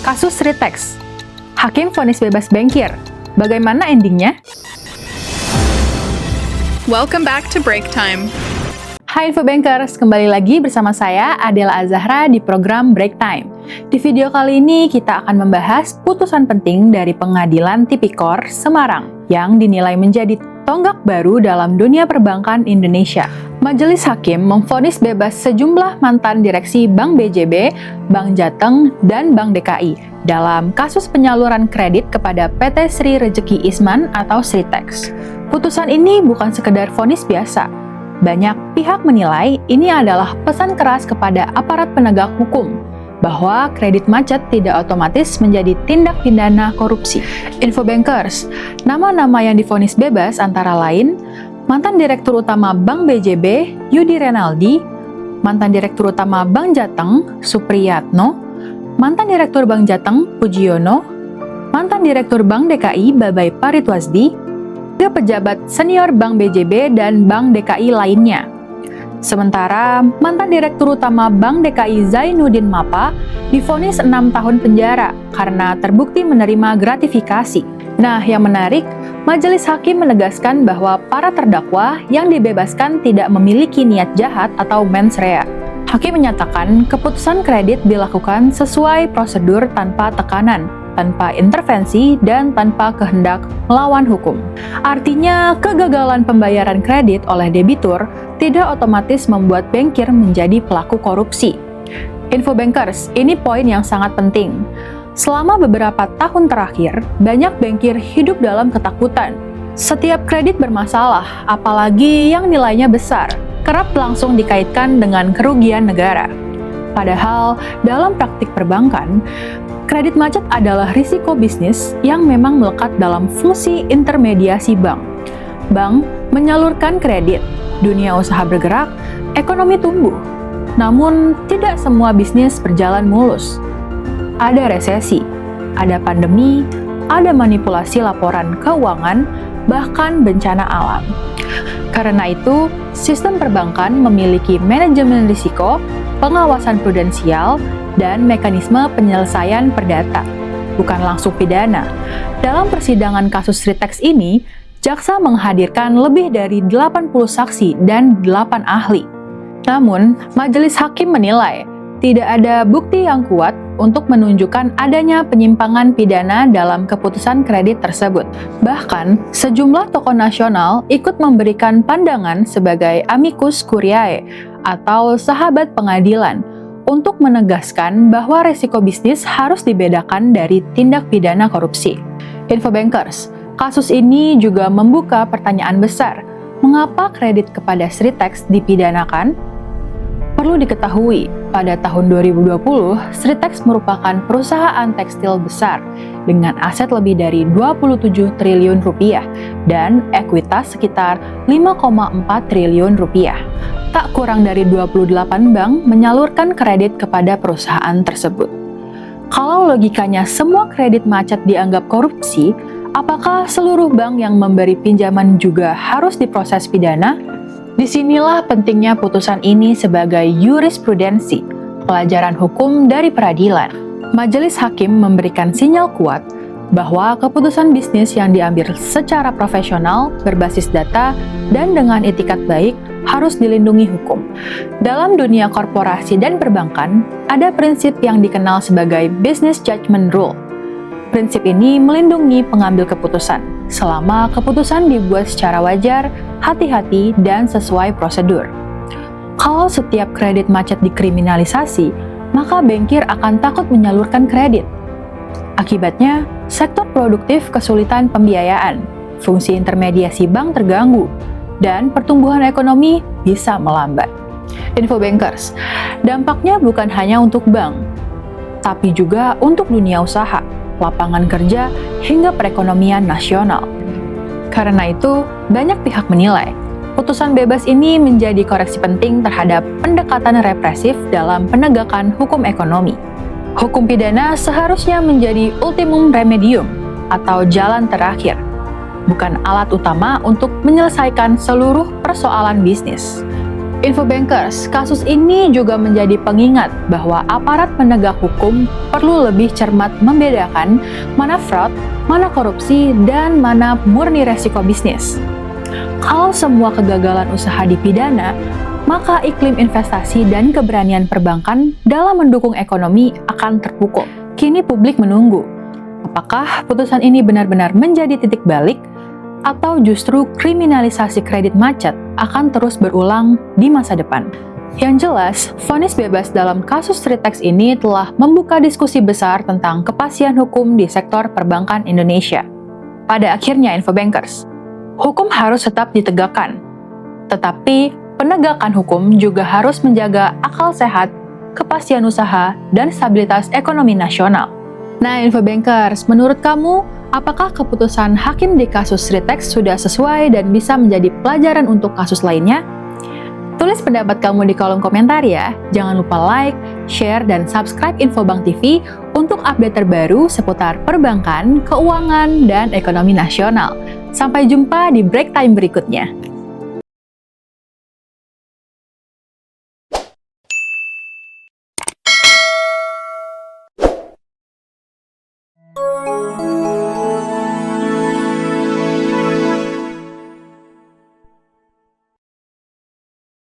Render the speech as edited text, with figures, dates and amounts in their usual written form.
Kasus Sritex. Hakim vonis bebas bankir. Bagaimana endingnya? Welcome back to Break Time. Hai Infobankers, kembali lagi bersama saya Adela Azahra di program Break Time. Di video kali ini kita akan membahas putusan penting dari Pengadilan Tipikor Semarang yang dinilai menjadi tonggak baru dalam dunia perbankan Indonesia. Majelis Hakim memvonis bebas sejumlah mantan direksi Bank BJB, Bank Jateng, dan Bank DKI dalam kasus penyaluran kredit kepada PT Sri Rejeki Isman atau Sritex. Putusan ini bukan sekedar vonis biasa. Banyak pihak menilai ini adalah pesan keras kepada aparat penegak hukum bahwa kredit macet tidak otomatis menjadi tindak pidana korupsi. Infobankers, nama-nama yang divonis bebas antara lain mantan Direktur Utama Bank BJB, Yudi Renaldi, mantan Direktur Utama Bank Jateng, Supriyatno, mantan Direktur Bank Jateng, Pujiono, mantan Direktur Bank DKI, Babay Paritwasdi, hingga pejabat senior Bank BJB dan Bank DKI lainnya. Sementara, mantan Direktur Utama Bank DKI Zainuddin Mapa divonis 6 tahun penjara karena terbukti menerima gratifikasi. Nah, yang menarik, Majelis Hakim menegaskan bahwa para terdakwa yang dibebaskan tidak memiliki niat jahat atau mens rea. Hakim menyatakan keputusan kredit dilakukan sesuai prosedur tanpa tekanan, tanpa intervensi, dan tanpa kehendak melawan hukum. Artinya, kegagalan pembayaran kredit oleh debitur tidak otomatis membuat bankir menjadi pelaku korupsi. Infobankers, ini poin yang sangat penting. Selama beberapa tahun terakhir, banyak bankir hidup dalam ketakutan. Setiap kredit bermasalah, apalagi yang nilainya besar, kerap langsung dikaitkan dengan kerugian negara. Padahal, dalam praktik perbankan, kredit macet adalah risiko bisnis yang memang melekat dalam fungsi intermediasi bank. Bank menyalurkan kredit, dunia usaha bergerak, ekonomi tumbuh. Namun, tidak semua bisnis berjalan mulus. Ada resesi, ada pandemi, ada manipulasi laporan keuangan, bahkan bencana alam. Karena itu, sistem perbankan memiliki manajemen risiko, pengawasan prudensial, dan mekanisme penyelesaian perdata, bukan langsung pidana. Dalam persidangan kasus Sritex ini, jaksa menghadirkan lebih dari 80 saksi dan 8 ahli. Namun, Majelis Hakim menilai tidak ada bukti yang kuat untuk menunjukkan adanya penyimpangan pidana dalam keputusan kredit tersebut. Bahkan, sejumlah tokoh nasional ikut memberikan pandangan sebagai amicus curiae atau sahabat pengadilan untuk menegaskan bahwa risiko bisnis harus dibedakan dari tindak pidana korupsi. Infobankers, kasus ini juga membuka pertanyaan besar. Mengapa kredit kepada Sritex dipidanakan? Perlu diketahui, pada tahun 2020, Sritex merupakan perusahaan tekstil besar dengan aset lebih dari 27 triliun rupiah dan ekuitas sekitar 5,4 triliun rupiah. Tak kurang dari 28 bank menyalurkan kredit kepada perusahaan tersebut. Kalau logikanya semua kredit macet dianggap korupsi, apakah seluruh bank yang memberi pinjaman juga harus diproses pidana? Disinilah pentingnya putusan ini sebagai jurisprudensi, pelajaran hukum dari peradilan. Majelis Hakim memberikan sinyal kuat bahwa keputusan bisnis yang diambil secara profesional, berbasis data, dan dengan etikat baik harus dilindungi hukum. Dalam dunia korporasi dan perbankan, ada prinsip yang dikenal sebagai Business Judgment Rule. Prinsip ini melindungi pengambil keputusan, selama keputusan dibuat secara wajar, hati-hati, dan sesuai prosedur. Kalau setiap kredit macet dikriminalisasi, maka bankir akan takut menyalurkan kredit. Akibatnya, sektor produktif kesulitan pembiayaan, fungsi intermediasi bank terganggu, dan pertumbuhan ekonomi bisa melambat. Infobankers, dampaknya bukan hanya untuk bank, tapi juga untuk dunia usaha, lapangan kerja, hingga perekonomian nasional. Karena itu, banyak pihak menilai, putusan bebas ini menjadi koreksi penting terhadap pendekatan represif dalam penegakan hukum ekonomi. Hukum pidana seharusnya menjadi ultimum remedium atau jalan terakhir, bukan alat utama untuk menyelesaikan seluruh persoalan bisnis. Infobankers, kasus ini juga menjadi pengingat bahwa aparat penegak hukum perlu lebih cermat membedakan mana fraud, mana korupsi, dan mana murni resiko bisnis. Kalau semua kegagalan usaha dipidana, maka iklim investasi dan keberanian perbankan dalam mendukung ekonomi akan terpukul. Kini publik menunggu, apakah putusan ini benar-benar menjadi titik balik atau justru kriminalisasi kredit macet akan terus berulang di masa depan. Yang jelas, vonis bebas dalam kasus Tritex ini telah membuka diskusi besar tentang kepastian hukum di sektor perbankan Indonesia. Pada akhirnya, Infobankers, hukum harus tetap ditegakkan, tetapi penegakan hukum juga harus menjaga akal sehat, kepastian usaha, dan stabilitas ekonomi nasional. Nah, Infobankers, menurut kamu, apakah keputusan hakim di kasus Tritex sudah sesuai dan bisa menjadi pelajaran untuk kasus lainnya? Tulis pendapat kamu di kolom komentar ya. Jangan lupa like, share, dan subscribe Infobank TV untuk update terbaru seputar perbankan, keuangan, dan ekonomi nasional. Sampai jumpa di break time berikutnya.